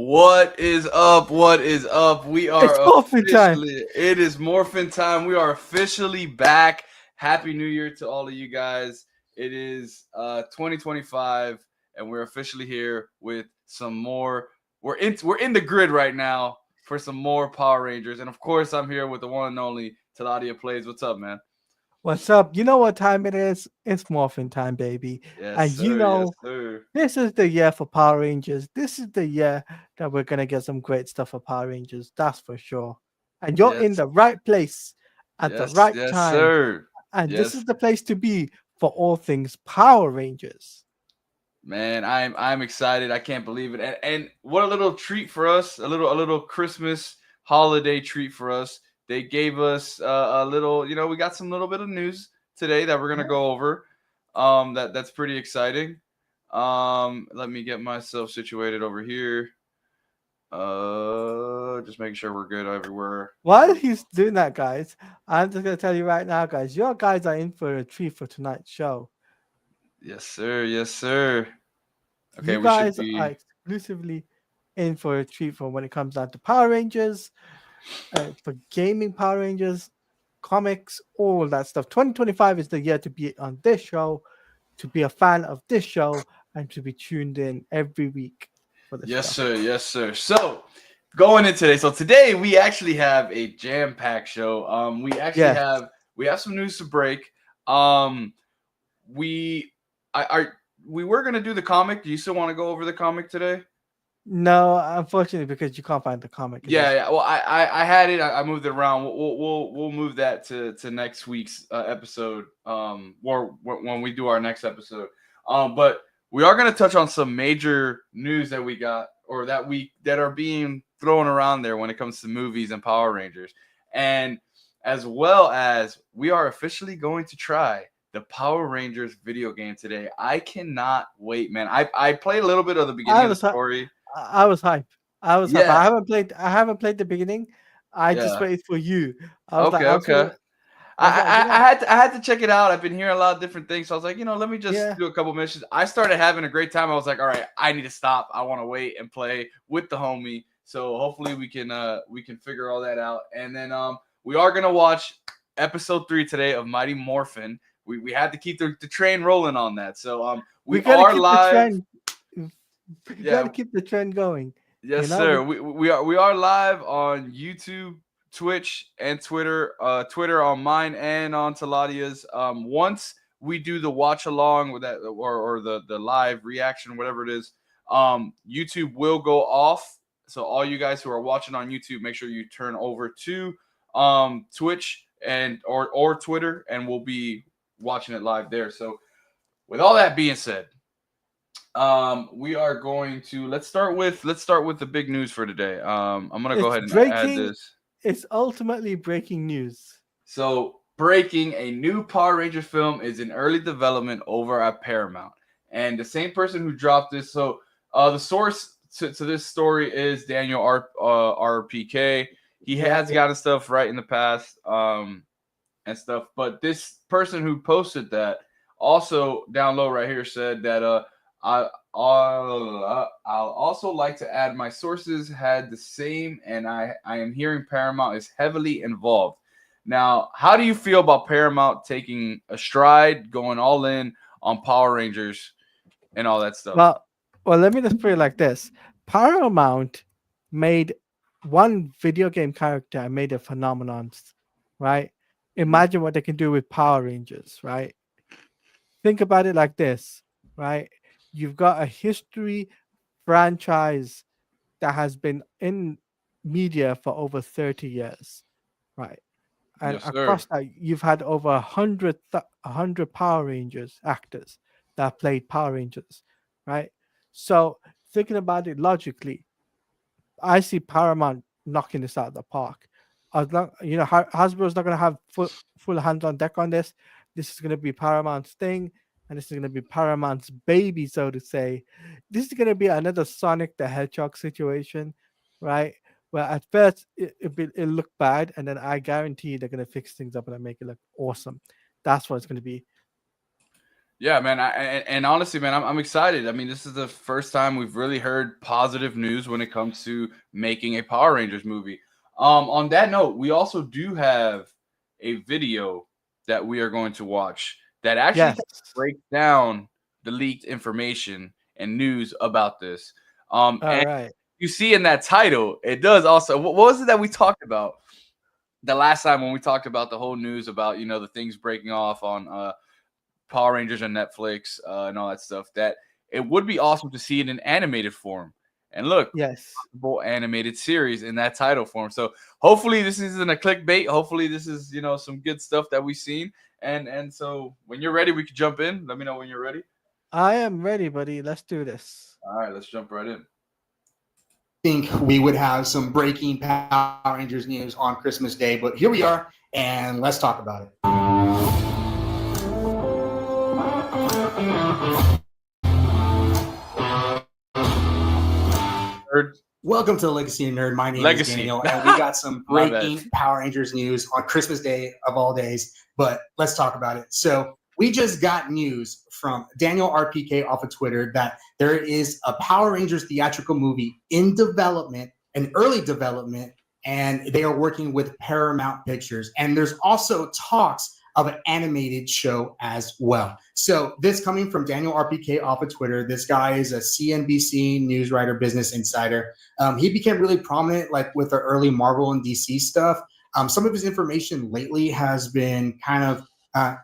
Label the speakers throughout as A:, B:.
A: What is up? What is up? We
B: It's
A: are
B: Morphin time.
A: it is Morphin time. We are officially back. Happy New Year to all of you guys. It is 2025 and we're officially here with some more. We're in the grid right now for some more Power Rangers. And of course, I'm here with the one and only TeladiaPlays. What's up, man?
B: What's up? You know what time it is? It's Morphin time, baby.
A: Yes,
B: And you
A: sir. Yes,
B: know,
A: sir.
B: this is the year for Power Rangers. This is the year that we're gonna get some great stuff for Power Rangers. That's for sure. And you're in
A: Yes.
B: the right place at the
A: Yes,
B: right
A: yes,
B: time.
A: sir.
B: And this
A: Yes.
B: is the place to be for all things Power Rangers.
A: Man, I'm excited. I can't believe it. And what a little treat for us, a little Christmas holiday treat for us. They gave us a little, we got some little bit of news today that we're gonna
B: Yeah.
A: go over. That's pretty exciting. Let me get myself situated over here. Just making sure we're good everywhere.
B: While he's doing that, guys, I'm just gonna tell you right now, guys, your guys are in for a treat for tonight's show.
A: Yes, sir. Yes, sir. Okay,
B: You
A: we should
B: guys are
A: be.
B: exclusively in for a treat for when it comes down to Power Rangers, for gaming Power Rangers, comics, all that stuff. 2025 is the year to be on this show, to be a fan of this show, and to be tuned in every week for this
A: Yes,
B: stuff.
A: sir. Yes, sir. So going in today. So today we actually have a jam-packed show. We actually
B: Yes.
A: have some news to break. Um, we I are we were gonna do the comic. Do you still want to go over the comic today?
B: No, unfortunately, because you can't find the comic. It
A: Yeah,
B: is.
A: yeah. Well, I had it. I moved it around. We'll move that to next week's episode. Or when we do our next episode. But we are gonna touch on some major news that we got or that are being thrown around there when it comes to movies and Power Rangers, and as well as we are officially going to try the Power Rangers video game today. I cannot wait, man. I played a little bit of the beginning
B: I
A: of the
B: was hy-
A: story.
B: I was hype. I was hype.
A: Yeah,
B: I haven't played the beginning. I just
A: yeah.
B: waited for you.
A: Okay, okay.
B: I was like,
A: I had to check it out. I've been hearing a lot of different things, so I was like, let me just
B: yeah.
A: do a couple missions. I started having a great time. I was like, all right, I need to stop. I want to wait and play with the homie. So hopefully we can figure all that out. And then we are gonna watch episode 3 today of Mighty Morphin. We had to keep the train rolling on that. So
B: We
A: we
B: gotta
A: are
B: keep the
A: live.
B: trend. We gotta
A: Yeah,
B: keep the trend going. You
A: yes,
B: know,
A: sir. We are live on YouTube, Twitch, and Twitter. Twitter on mine and on Teladia's. Once we do the watch along with that or the live reaction, whatever it is, YouTube will go off. So all you guys who are watching on YouTube, make sure you turn over to Twitch and or Twitter, and we'll be watching it live there. So with all that being said, we are going to let's start with the big news for today. I'm gonna go
B: it's
A: ahead and add
B: breaking.
A: this.
B: It's ultimately breaking news.
A: So, breaking, a new Power Rangers film is in early development over at Paramount, and the same person who dropped this. So, the source to this story is Daniel RPK. He
B: Yeah,
A: has gotten stuff right in the past, and stuff, but this person who posted that also down low right here said that I'll also like to add my sources had the same, and I am hearing Paramount is heavily involved. Now, how do you feel about Paramount taking a stride, going all in on Power Rangers and all that stuff?
B: well, let me just put it like this: Paramount made one video game character and made a phenomenon, right? Imagine what they can do with Power Rangers, right? Think about it like this, right? You've got a history franchise that has been in media for over 30 years, right? And
A: Yes, sir.
B: across that, you've had over 100 Power Rangers actors that played Power Rangers, right? So thinking about it logically, I see Paramount knocking this out of the park. As long, Hasbro's not going to have full hands on deck on this. This is going to be Paramount's thing, and this is going to be Paramount's baby, so to say. This is going to be another Sonic the Hedgehog situation, right? Where at first it look bad, and then I guarantee they're going to fix things up and make it look awesome. That's what it's going to be.
A: Yeah, man. And honestly, man, I'm excited. I mean, this is the first time we've really heard positive news when it comes to making a Power Rangers movie. On that note, we also do have a video that we are going to watch that actually
B: Yes.
A: kind of breaks down the leaked information and news about this.
B: All
A: And
B: right.
A: you see in that title, it does also. What was it that we talked about the last time when we talked about the whole news about the things breaking off on Power Rangers on Netflix and all that stuff. That it would be awesome to see it in animated form. And look,
B: Yes.
A: possible animated series in that title form. So hopefully this isn't a clickbait. Hopefully this is some good stuff that we've seen. And so when you're ready, we can jump in. Let me know when you're ready.
B: I am ready, buddy. Let's do this.
A: All right, let's jump right in.
C: Think we would have some breaking Power Rangers news on Christmas Day, but here we are, and let's talk about it. Welcome to the Legacy Nerd. My name is Daniel, and we got some breaking Power Rangers news on Christmas Day of all days, but let's talk about it. So we just got news from Daniel RPK off of Twitter that there is a Power Rangers theatrical movie in development, an early development, and they are working with Paramount Pictures. And there's also talks of an animated show as well. So this coming from Daniel RPK off of Twitter. This guy is a CNBC news writer, business insider. He became really prominent like with the early Marvel and DC stuff. Some of his information lately has been kind of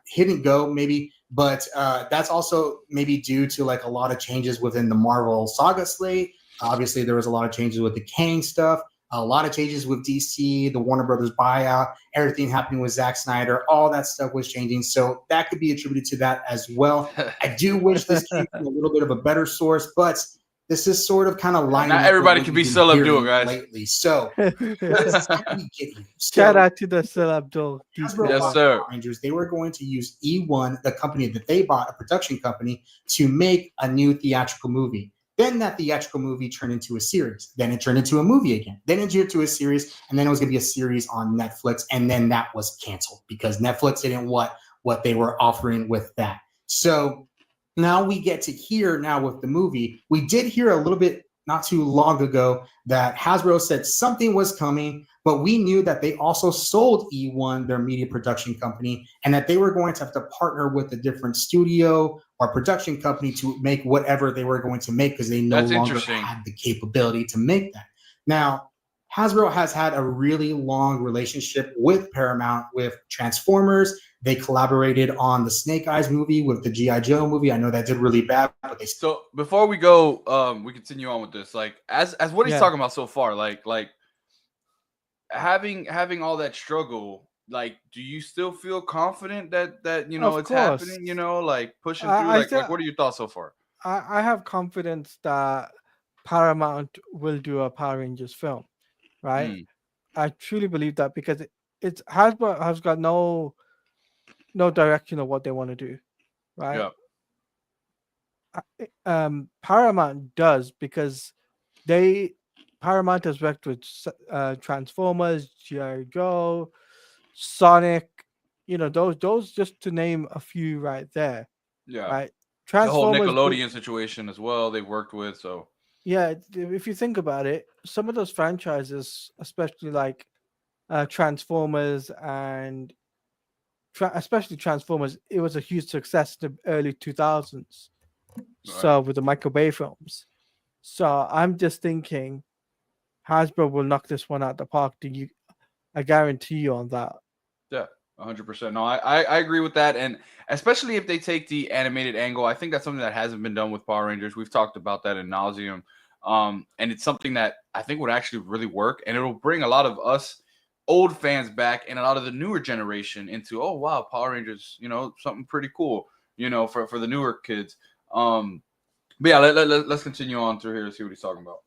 C: hit and go maybe, but that's also maybe due to like a lot of changes within the Marvel saga slate. Obviously, there was a lot of changes with the Kang stuff. A lot of changes with DC, the Warner Brothers buyout, everything happening with Zack Snyder, all that stuff was changing. So that could be attributed to that as well. I do wish this came from a little bit of a better source, but this is sort of kind of lining
A: Not everybody can be Sil Abdul, guys.
C: Lately. So let's get here.
B: Shout out to the Sil Abdul.
A: Yes, sir.
C: Rangers, they were going to use E1, the company that they bought, a production company, to make a new theatrical movie. Then that theatrical movie turned into a series. Then it turned into a movie again. Then it turned into a series, and then it was going to be a series on Netflix. And then that was canceled because Netflix didn't want what they were offering with that. So now we get to hear now with the movie. We did hear a little bit not too long ago that Hasbro said something was coming, but we knew that they also sold E1, their media production company, and that they were going to have to partner with a different studio or production company to make whatever they were going to make because they no longer had the capability to make that. Now, Hasbro has had a really long relationship with Paramount, with Transformers. They collaborated on the Snake Eyes movie with the G.I. Joe movie. I know that did really bad, but they
A: So before we go, we continue on with this. Like as what he's talking about so far, like having all that struggle, like do you still feel confident that it's happening, like pushing through? Like what are your thoughts so far?
B: I have confidence that Paramount will do a Power Rangers film, right? I truly believe that because it's Hasbro has got no direction of what they want to do, right? Paramount does because Paramount has worked with Transformers, G.I. Joe, Sonic, those just to name a few right there.
A: Yeah.
B: Right.
A: The whole Nickelodeon situation as well, they've worked with. So
B: yeah, if you think about it, some of those franchises, especially like Transformers and especially Transformers, it was a huge success in the early 2000s. Right. So with the Michael Bay films. So I'm just thinking Hasbro will knock this one out the park. I guarantee you on that.
A: Yeah, 100%. No, I agree with that. And especially if they take the animated angle, I think that's something that hasn't been done with Power Rangers. We've talked about that in nauseum. And it's something that I think would actually really work. And it'll bring a lot of us old fans back and a lot of the newer generation into, oh, wow, Power Rangers, something pretty cool, for the newer kids. But yeah, let's continue on through here to see what he's talking about.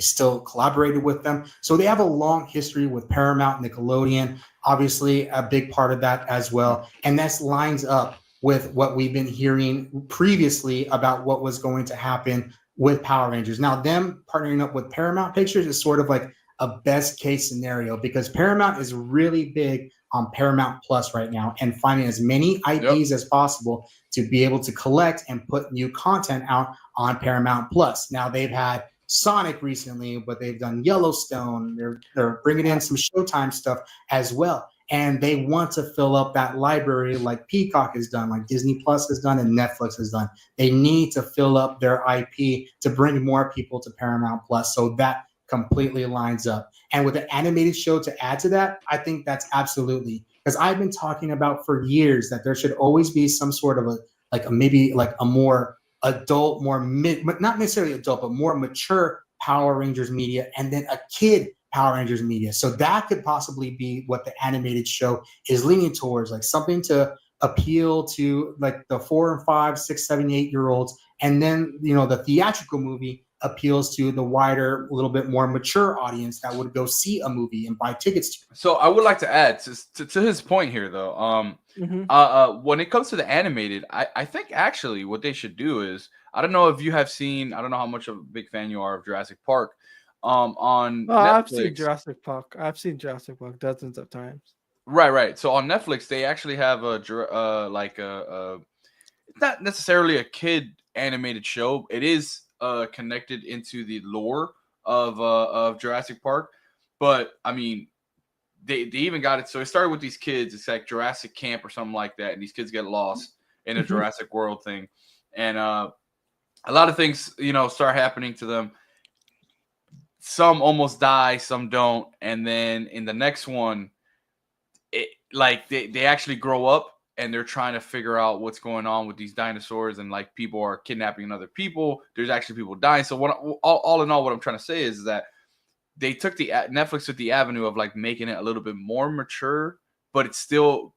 C: Still collaborated with them. So they have a long history with Paramount, Nickelodeon, obviously a big part of that as well. And this lines up with what we've been hearing previously about what was going to happen with Power Rangers. Now, them partnering up with Paramount Pictures is sort of like a best case scenario because Paramount is really big on Paramount Plus right now and finding as many IPs as possible to be able to collect and put new content out on Paramount Plus. Now they've had Sonic recently, but they've done Yellowstone. They're bringing in some Showtime stuff as well. And they want to fill up that library like Peacock has done, like Disney Plus has done, and Netflix has done. They need to fill up their IP to bring more people to Paramount Plus. So that completely lines up. And with an animated show to add to that, I think that's absolutely, because I've been talking about for years that there should always be some sort of maybe a more adult, more not necessarily adult, but more mature Power Rangers media, and then a kid Power Rangers media. So that could possibly be what the animated show is leaning towards, like something to appeal to like the 4 and 5, 6, 7, 8-year-olds. And then, the theatrical movie appeals to the wider, a little bit more mature audience that would go see a movie and buy tickets to.
A: So I would like to add to his point here, though. When it comes to the animated, I think actually what they should do is, I don't know if you have seen, I don't know how much of a big fan you are of Jurassic Park. On Netflix,
B: I've seen Jurassic Park. I've seen Jurassic Park dozens of times.
A: Right. So on Netflix, they actually have it's not necessarily a kid animated show. It is connected into the lore of Jurassic Park, but I mean, they even got it. So it started with these kids. It's like Jurassic Camp or something like that, and these kids get lost in a Jurassic World thing, and a lot of things start happening to them. Some almost die, some don't, and then in the next one, they actually grow up and they're trying to figure out what's going on with these dinosaurs, and like people are kidnapping other people. There's actually people dying. So all in all, what I'm trying to say is that they took Netflix took the avenue of like making it a little bit more mature, but it's still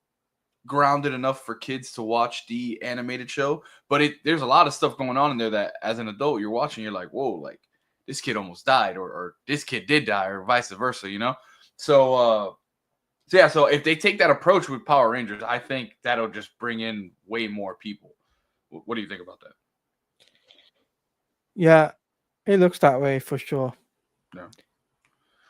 A: grounded enough for kids to watch the animated show. But there's a lot of stuff going on in there that as an adult you're watching, you're like, whoa, like this kid almost died, or this kid did die, or vice versa, So if they take that approach with Power Rangers, I think that'll just bring in way more people. What do you think about that?
B: Yeah, it looks that way for sure.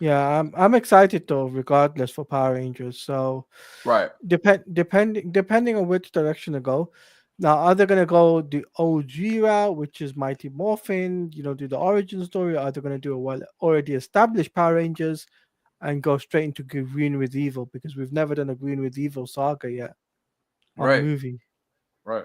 B: Yeah, I'm excited though, regardless, for Power Rangers. So
A: right,
B: depending on which direction to go. Now, are they gonna go the OG route, which is Mighty Morphin, do the origin story, or are they gonna do a already established Power Rangers and go straight into Green with Evil, because we've never done a Green with Evil saga yet on movie.
A: Right.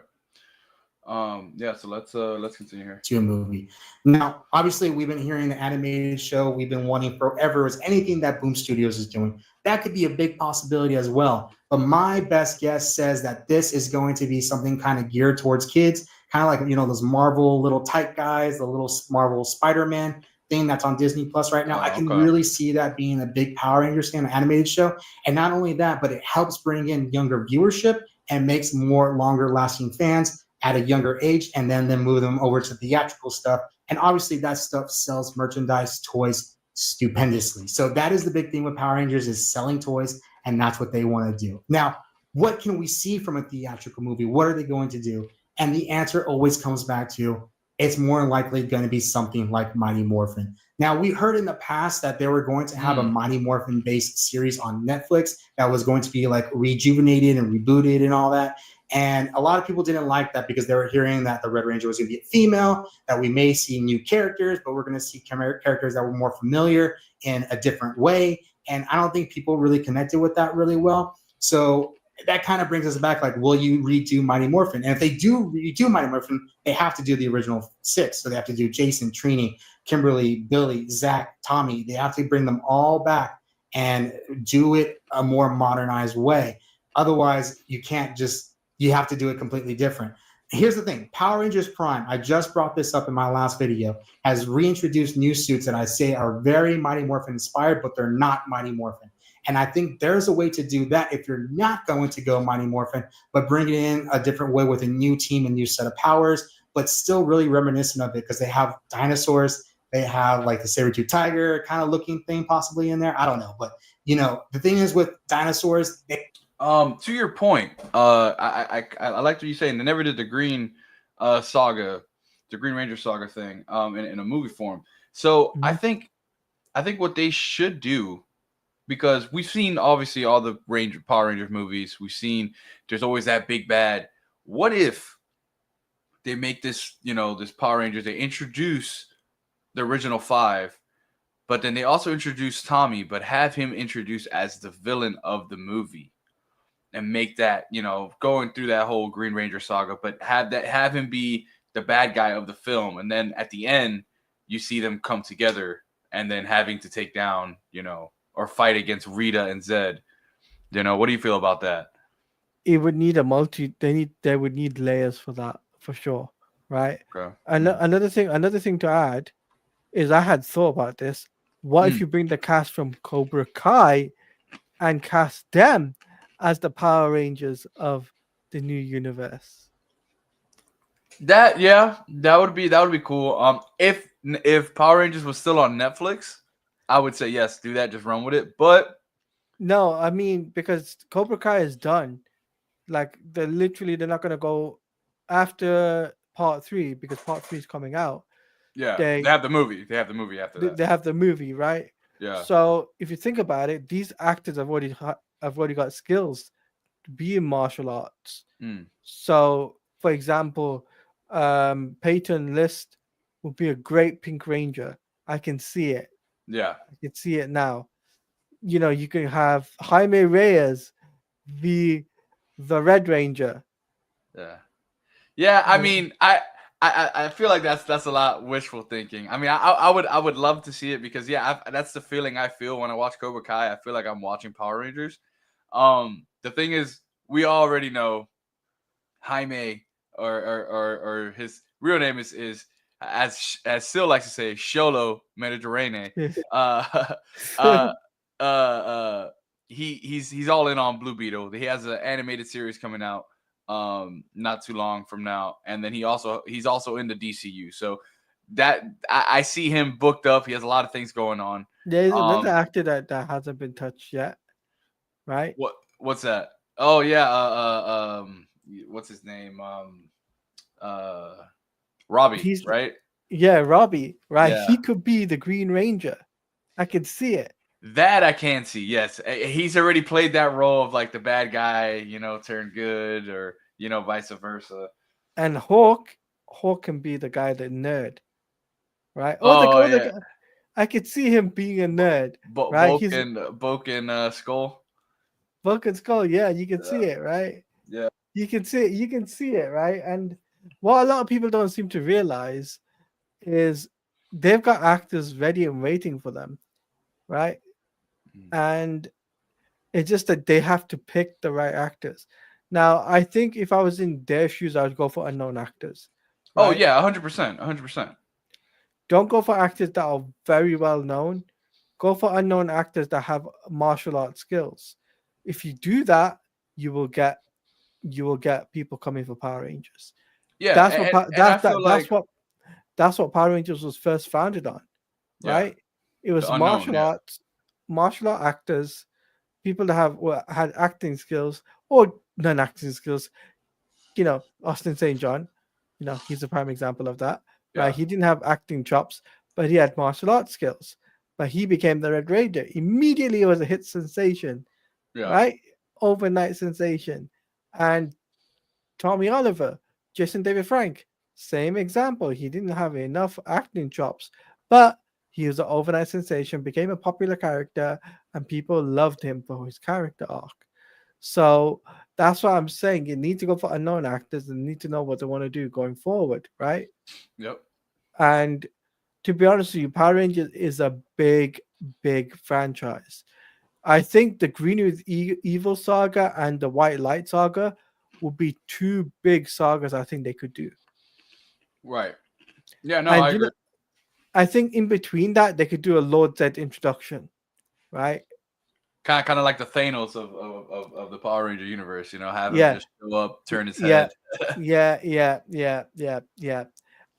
A: So let's continue here
C: to a movie. Now, obviously, we've been hearing the animated show we've been wanting forever is anything that Boom Studios is doing. That could be a big possibility as well. But my best guess says that this is going to be something kind of geared towards kids, kind of like those Marvel little tight guys, the little Marvel Spider-Man thing that's on Disney Plus right now. I can really see that being a big Power Rangers animated show. And not only that, but it helps bring in younger viewership and makes more longer lasting fans at a younger age, and then move them over to theatrical stuff. And obviously that stuff sells merchandise, toys stupendously. So that is the big thing with Power Rangers, is selling toys, and that's what they want to do. Now, what can we see from a theatrical movie? What are they going to do? And the answer always comes back to, it's more likely going to be something like Mighty Morphin. Now, we heard in the past that they were going to have a Mighty Morphin based series on Netflix that was going to be like rejuvenated and rebooted and all that. And a lot of people didn't like that because they were hearing that the Red Ranger was going to be a female, that we may see new characters, but we're going to see characters that were more familiar in a different way. And I don't think people really connected with that really well. So that kind of brings us back, like, will you redo Mighty Morphin? And if they do redo Mighty Morphin, they have to do the original 6. So they have to do Jason, Trini, Kimberly, Billy, Zach, Tommy. They have to bring them all back and do it a more modernized way. Otherwise, you can't just, you have to do it completely different. Here's the thing. Power Rangers Prime, I just brought this up in my last video, has reintroduced new suits that I say are very Mighty Morphin inspired, but they're not Mighty Morphin. And I think there's a way to do that if you're not going to go Mighty Morphin, but bring it in a different way with a new team, a new set of powers, but still really reminiscent of it, because they have dinosaurs. They have like the saber-tooth tiger kind of looking thing possibly in there. I don't know. But, the thing is with dinosaurs,
A: to your point, I like what you're saying. They never did the Green saga, the Green Ranger saga thing in a movie form. So I think what they should do, because we've seen obviously all the Power Rangers movies. We've seen there's always that big bad. What if they make this, this Power Rangers, they introduce the original 5, but then they also introduce Tommy, but have him introduced as the villain of the movie and make that, going through that whole Green Ranger saga, but have him be the bad guy of the film. And then at the end, you see them come together and then having to take down, or fight against Rita and Zed. What do you feel about that?
B: It would need they would need layers for that, for sure, right?
A: Okay.
B: And another thing to add is, I had thought about this. What if you bring the cast from Cobra Kai and cast them as the Power Rangers of the new universe?
A: That would be cool. If Power Rangers was still on Netflix, I would say yes, do that, just run with it. But
B: no, I mean, because Cobra Kai is done. Like, they're not gonna go after part 3, because part 3 is coming out.
A: Yeah, they have the movie. They have the movie after that.
B: They have the movie, right?
A: Yeah.
B: So if you think about it, these actors have already got skills to be in martial arts. So, for example, Peyton List would be a great Pink Ranger. I can see it.
A: Yeah,
B: I can see it now. You can have Jaime Reyes be the Red Ranger.
A: Yeah. I mean, I feel like that's a lot wishful thinking. I mean, I would love to see it, because that's the feeling I feel when I watch Cobra Kai. I feel like I'm watching Power Rangers. The thing is, we already know Jaime, or his real name is as Sil likes to say, Xolo Mediterranean. He's all in on Blue Beetle. He has an animated series coming out not too long from now, and then he's also in the DCU. So that I see him booked up. He has a lot of things going on.
B: There's another actor that hasn't been touched yet, right?
A: What's that? Oh yeah, what's his name? Robbie, right?
B: Yeah, Robbie, right?
A: Yeah.
B: He could be the Green Ranger. I can see it.
A: That I can see. Yes, he's already played that role of like the bad guy, turn good, or vice versa.
B: And Hawk can be the guy, the nerd, right? I could see him being a nerd, right?
A: Boken Skull.
B: Vulcan Skull, yeah, you can see it, right?
A: Yeah,
B: you can see it, right? And what a lot of people don't seem to realize is they've got actors ready and waiting for them, right? And it's just that they have to pick the right actors. Now, I think if I was in their shoes, I would go for unknown actors.
A: Right? Oh yeah, 100%.
B: Don't go for actors that are very well known. Go for unknown actors that have martial arts skills. If you do that, you will get people coming for Power Rangers.
A: Yeah,
B: that's what Power Rangers was first founded on, right? It was martial art actors, people that had acting skills or non-acting skills. Austin St. John, he's a prime example of that.
A: Yeah.
B: Right? He didn't have acting chops, but he had martial arts skills. But he became the Red Ranger. Immediately, it was a hit sensation, right? Overnight sensation. And Tommy Oliver, Jason David Frank, same example. He didn't have enough acting chops, but he was an overnight sensation, became a popular character, and people loved him for his character arc. So that's what I'm saying. You need to go for unknown actors and need to know what they want to do going forward, right?
A: Yep.
B: And to be honest with you, Power Rangers is a big, big franchise. I think the Green with Evil saga and the White Light saga will be two big sagas I think they could do.
A: Right. Yeah, no, I agree.
B: I think in between that, they could do a Lord Zed introduction, right?
A: Kind of like the Thanos of the Power Ranger universe, have him just show up, turn his head.
B: Yeah.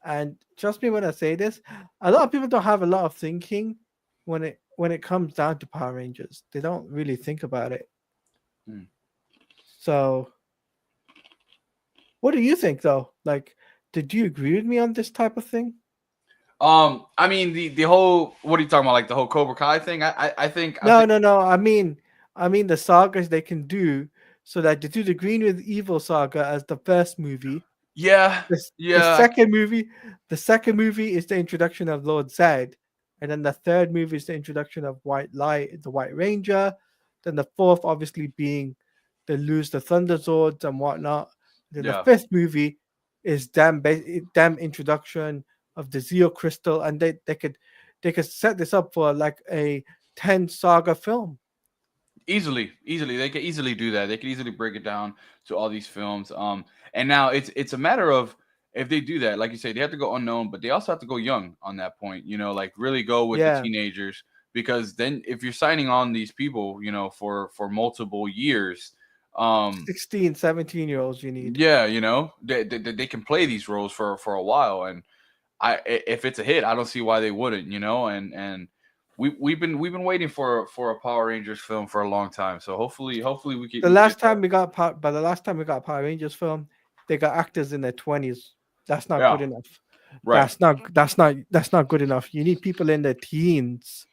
B: And trust me when I say this, a lot of people don't have a lot of thinking when it comes down to Power Rangers. They don't really think about it. So, what do you think, though? Like, did you agree with me on this type of thing?
A: I mean the whole, what are you talking about? Like the whole Cobra Kai thing? I think
B: No. I mean the sagas they can do, so that they do the Green with Evil saga as the first movie.
A: yeah,
B: The
A: yeah,
B: second movie is the introduction of Lord Zed, and then the third movie is the introduction of White Light, the White Ranger. Then the fourth, obviously, being the lose the Thunder Zords and whatnot. Then the
A: yeah.
B: fifth movie is them introduction of the Zeo Crystal, and they could set this up for like a 10 saga film.
A: Easily they could easily do that. They could easily break it down to all these films. And now it's a matter of, if they do that, like you say, they have to go unknown, but they also have to go young on that point, like really go with the
B: Yeah,
A: teenagers, because then if you're signing on these people, for multiple years, um
B: 16, 17-year-olds you need.
A: yeah, they can play these roles for a while. And if it's a hit, I don't see why they wouldn't, and we've been waiting for a Power Rangers film for a long time. So hopefully we
B: The
A: can get
B: last
A: that.
B: time we got the last time we got a Power Rangers film, they got actors in their 20s. That's not
A: Yeah,
B: good enough.
A: right,
B: That's not good enough. You need people in their teens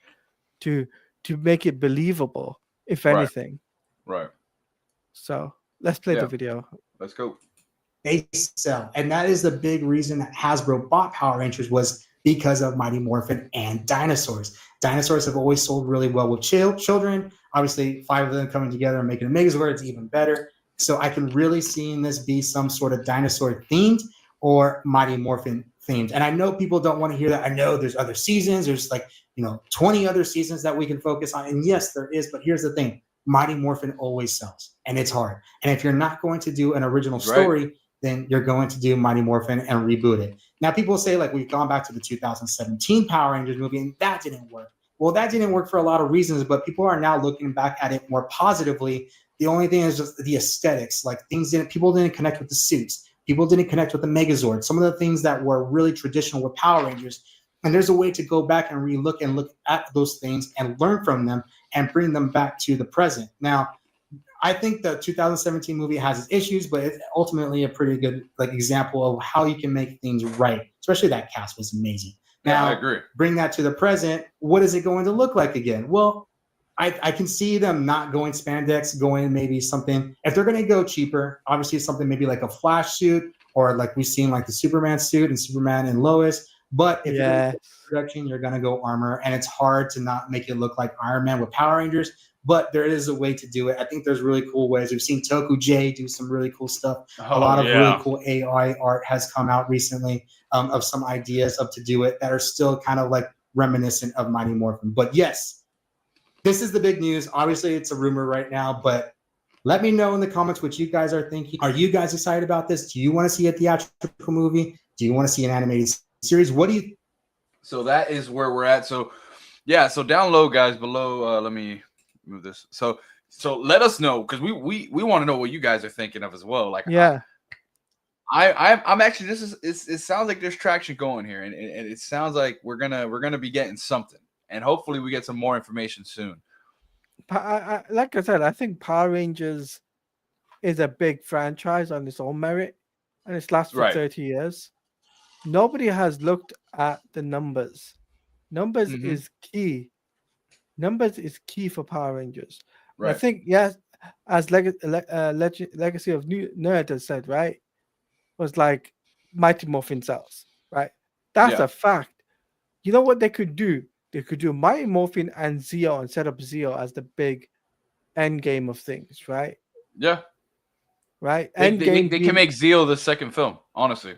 B: to make it believable, if
A: right,
B: anything.
A: right.
B: So let's play the
A: Yeah,
B: video.
A: let's go.
C: They sell, and that is the big reason that Hasbro bought Power Rangers, was because of Mighty Morphin and dinosaurs. Dinosaurs have always sold really well with children. Obviously, 5 of them coming together and making a Megazord, it's even better. So I can really see this be some sort of dinosaur themed or Mighty Morphin themed. And I know people don't want to hear that. I know there's other seasons. There's like 20 other seasons that we can focus on. And yes, there is. But here's the thing: Mighty Morphin always sells, and it's hard. And if you're not going to do an original
A: Right.
C: story, then you're going to do Mighty Morphin and reboot it. Now, people say, like, we've gone back to the 2017 Power Rangers movie, and that didn't work. Well, that didn't work for a lot of reasons, but people are now looking back at it more positively. The only thing is just the aesthetics. Like, people didn't connect with the suits. People didn't connect with the Megazord. Some of the things that were really traditional with Power Rangers. And there's a way to go back and look at those things and learn from them and bring them back to the present. Now, I think the 2017 movie has its issues, but it's ultimately a pretty good example of how you can make things right. Especially that cast was amazing. Now,
A: I agree.
C: Bring that to the present. What is it going to look like again? Well, I can see them not going spandex, going maybe something. If they're going to go cheaper, obviously something maybe like a Flash suit, or like we've seen like the Superman suit and Superman and Lois. But if you're going to go production, you're going to go armor, and it's hard to not make it look like Iron Man with Power Rangers. But there is a way to do it. I think there's really cool ways. We've seen Toku J do some really cool stuff. A lot of really cool AI art has come out recently of some ideas to do it that are still kind of like reminiscent of Mighty Morphin. But yes, this is the big news. Obviously, it's a rumor right now, but let me know in the comments what you guys are thinking. Are you guys excited about this? Do you want to see a theatrical movie? Do you want to see an animated series? What do you?
A: So that is where we're at. So yeah, so down low, guys, below. Let me move this. So let us know, because we want to know what you guys are thinking of as well. Like,
B: yeah,
A: I'm actually, it sounds like there's traction going here, and it sounds like we're gonna be getting something, and hopefully we get some more information soon.
B: like I said, I think Power Rangers is a big franchise on its own merit, and it's lasted for 30 years. Nobody has looked at the numbers. Numbers is key. Numbers is key for Power Rangers. Right. I think, yes, as Legacy of Nerd has said, right, was like Mighty Morphin cells, right? That's a fact. You know what they could do? They could do Mighty Morphin and Zeo and set up Zeo as the big end game of things, right?
A: Yeah.
B: Right?
A: They can make Zeo the second film, honestly.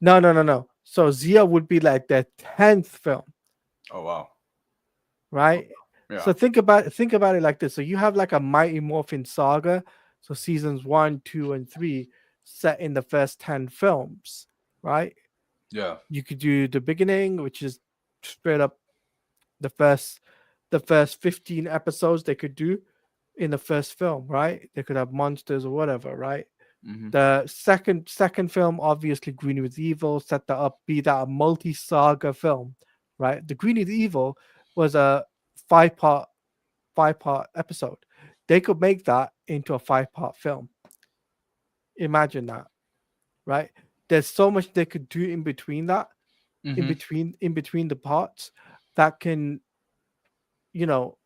B: No. So Zeo would be like their 10th film.
A: Oh, wow.
B: Right? Yeah. So think about it like this. So you have like a Mighty Morphin saga. So seasons 1, 2, and 3 set in the first 10 films, right?
A: Yeah.
B: You could do the beginning, which is straight up the first 15 episodes they could do in the first film, right? They could have monsters or whatever, right? Mm-hmm. The second film, obviously Green with Evil, set that up, be that a multi-saga film, right? The Green with Evil was a 5-part episode. They could make that into a 5-part film. Imagine that, right? There's so much they could do in between that. in between the parts that can, you know,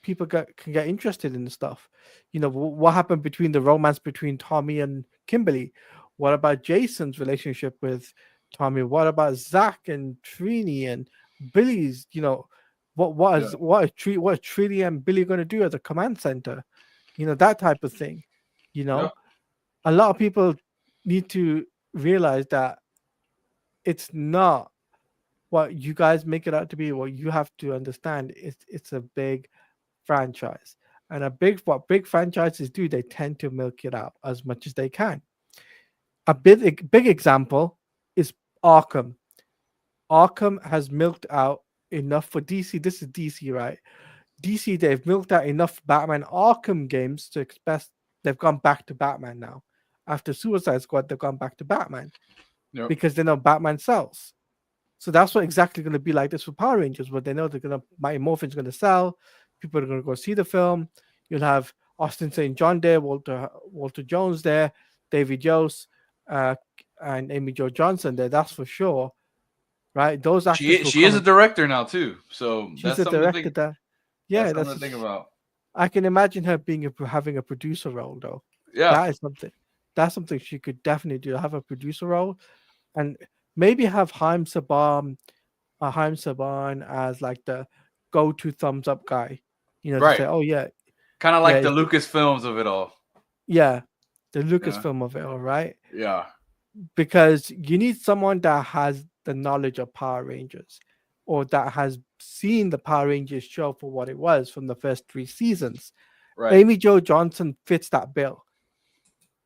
B: people can get interested in the stuff. You know, what happened between the romance between Tommy and Kimberly? What about Jason's relationship with Tommy? What about Zach and Trini and Billy's? You know, what is what Trini and Billy going to do at the command center? You know, that type of thing. You know, a lot of people need to realize that it's not what you guys make it out to be. What you have to understand is it's a big franchise, and what big franchises do, they tend to milk it out as much as they can. A big example is Arkham. Arkham has milked out enough for DC. This is DC, right? DC, they've milked out enough Batman Arkham games to expect they've gone back to Batman now. After Suicide Squad, they've gone back to Batman because they know Batman sells. So that's what exactly going to be like this for Power Rangers, where they know they're going to, Morphin's going to sell. People are going to go see the film. You'll have Austin St. John there, Walter Jones there, David Yost, and Amy Jo Johnson there. That's for sure, right? Those actors.
A: She is a director now too, so
B: she's a director. That's
A: something to think about.
B: I can imagine her having a producer role though.
A: Yeah,
B: that is something. That's something she could definitely do. Have a producer role, and maybe have Haim Saban as like the go-to thumbs up guy. You know, to say, oh yeah,
A: kind of like the Lucasfilms of it all.
B: Yeah, the Lucasfilm of it all, right?
A: Yeah,
B: because you need someone that has the knowledge of Power Rangers, or that has seen the Power Rangers show for what it was from the first 3 seasons. Right. Amy Jo Johnson fits that bill.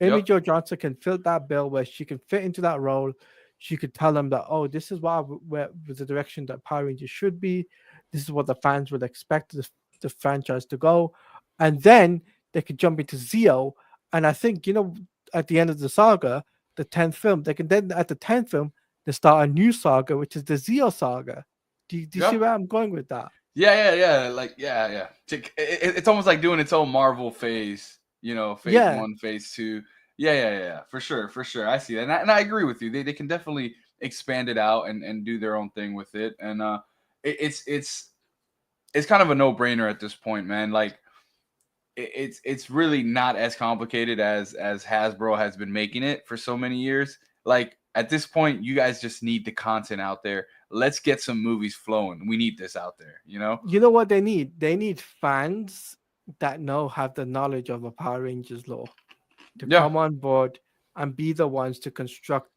B: Amy Jo Johnson can fit that bill where she can fit into that role. She could tell them that, oh, this is where the direction that Power Rangers should be. This is what the fans would expect the franchise to go. And then they could jump into Zeo. And I think, you know, at the end of the saga, the 10th film, they can then, at the 10th film, they start a new saga, which is the Zeo saga. Do you see where I'm going with that?
A: Yeah. Like, yeah. It's almost like doing its own Marvel phase, you know, phase 1, phase 2. Yeah. For sure. I see that. And I agree with you. They can definitely expand it out and do their own thing with it. And it's kind of a no-brainer at this point, man. Like, it's really not as complicated as Hasbro has been making it for so many years. Like, at this point, you guys just need the content out there. Let's get some movies flowing. We need this out there, you know?
B: You know what they need? They need fans that have the knowledge of a Power Rangers lore to come on board and be the ones to construct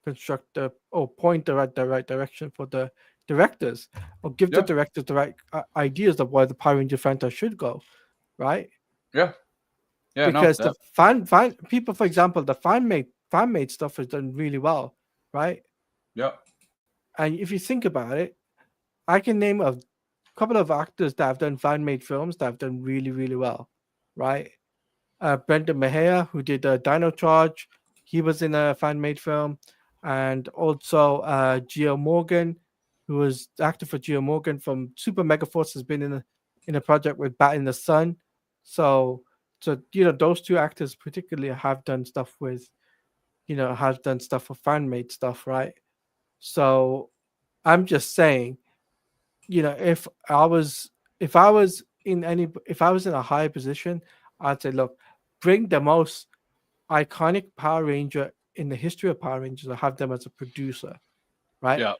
B: point the right direction for the directors, or give the directors the right ideas of where the Power Ranger franchise should go, right?
A: Yeah.
B: Because the fan people, for example, the fan made stuff has done really well, right?
A: Yeah.
B: And if you think about it, I can name a couple of actors that have done fan made films that have done really, really well, right? Brendan Mejia, who did Dino Charge, he was in a fan made film, and also Gio Morgan, who was the actor for Gio Morgan from Super Megaforce, has been in a project with Bat in the Sun. So you know, those 2 actors particularly have done stuff with, you know, have done stuff for fan made stuff, right? So I'm just saying, you know, if I was in a higher position, I'd say, look, bring the most iconic Power Ranger in the history of Power Rangers and have them as a producer, right?
A: Yeah.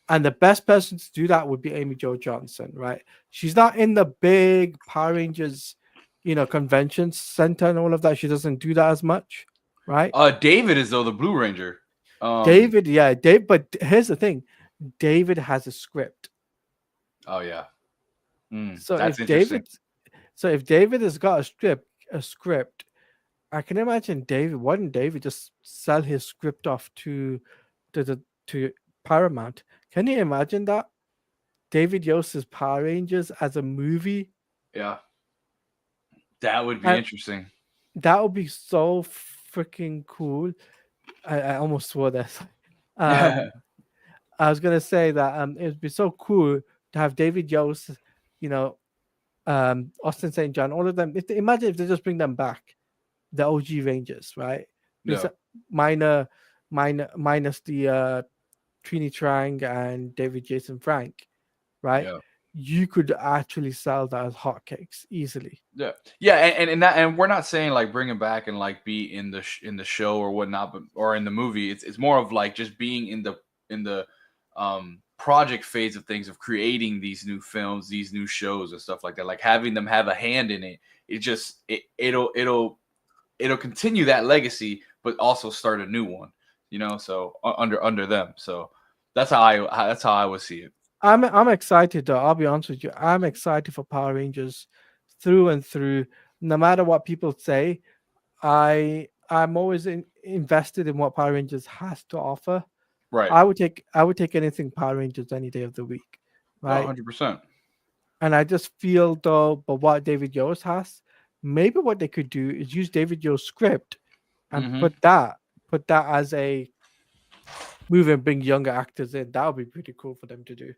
B: And the best person to do that would be Amy Jo Johnson, right? She's not in the big Power Rangers, you know, convention center and all of that. She doesn't do that as much, right?
A: David is, though, the Blue Ranger.
B: Dave. But here's the thing: David has a script.
A: Oh yeah.
B: So if David has got a script, I can imagine why didn't David just sell his script off to Paramount? Can you imagine that? David Yost's Power Rangers as a movie?
A: Yeah. That would be interesting.
B: That would be so freaking cool. I almost swore this. I was gonna say that it would be so cool to have David Yost, you know, Austin St. John, all of them. Imagine if they just bring them back, the OG Rangers, right? Minus the Trini Trang and David Jason Frank, right?
A: Yeah.
B: You could actually sell that as hotcakes easily.
A: Yeah, yeah, and we're not saying like bring him back and like be in the in the show or whatnot, but or in the movie. It's more of like just being in the project phase of things, of creating these new films, these new shows and stuff like that. Like having them have a hand in it. It'll continue that legacy, but also start a new one. You know, so under them. So that's how I would see it.
B: I'm excited though. I'll be honest with you. I'm excited for Power Rangers through and through. No matter what people say, I'm always invested in what Power Rangers has to offer.
A: Right.
B: I would take anything Power Rangers any day of the week, right?
A: 100%.
B: And I just feel though, but what David Yost has, maybe what they could do is use David Yost's script and put that as a move and bring younger actors in. That would be pretty cool for them to do.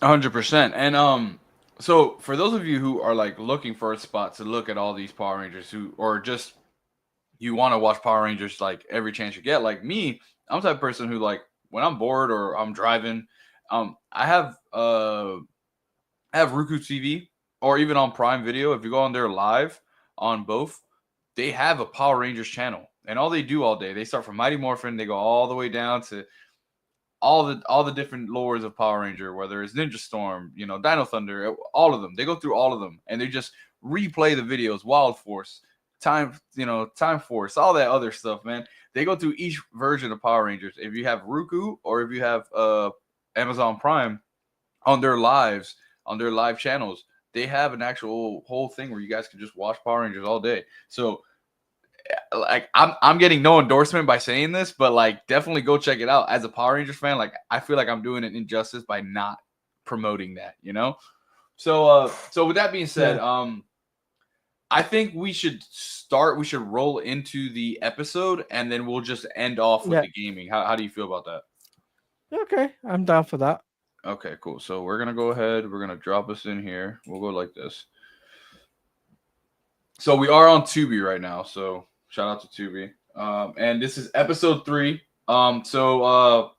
A: 100%. And so for those of you who are like looking for a spot to look at all these Power Rangers, or just you want to watch Power Rangers like every chance you get, like me, I'm the type of person who, like, when I'm bored or I'm driving, I have Roku TV, or even on Prime Video. If you go on there live on both, they have a Power Rangers channel, and all they do all day, they start from Mighty Morphin, they go all the way down to all the different lores of Power Ranger, whether it's Ninja Storm, you know, Dino Thunder, all of them. They go through all of them, and they just replay the videos, Wild Force, Time Force, all that other stuff, man. They go through each version of Power Rangers. If you have Roku or if you have Amazon Prime, on their live channels, they have an actual whole thing where you guys can just watch Power Rangers all day. So like I'm getting no endorsement by saying this, but like definitely go check it out. As a Power Rangers fan, like I feel like I'm doing an injustice by not promoting that, you know? So with that being said, I think we should roll into the episode, and then we'll just end off with the gaming. How do you feel about that?
B: Okay, I'm down for that.
A: Okay, cool. So we're going to go ahead. We're going to drop us in here. We'll go like this. So we are on Tubi right now. So shout out to Tubi. And this is episode 3. YouTube,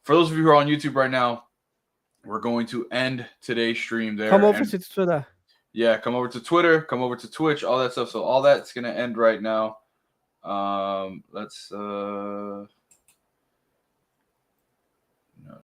A: for those of you who are on YouTube right now, we're going to end today's stream there.
B: Come over to Twitter.
A: Yeah, come over to Twitter, come over to Twitch, all that stuff. So all that's going to end right now. Let's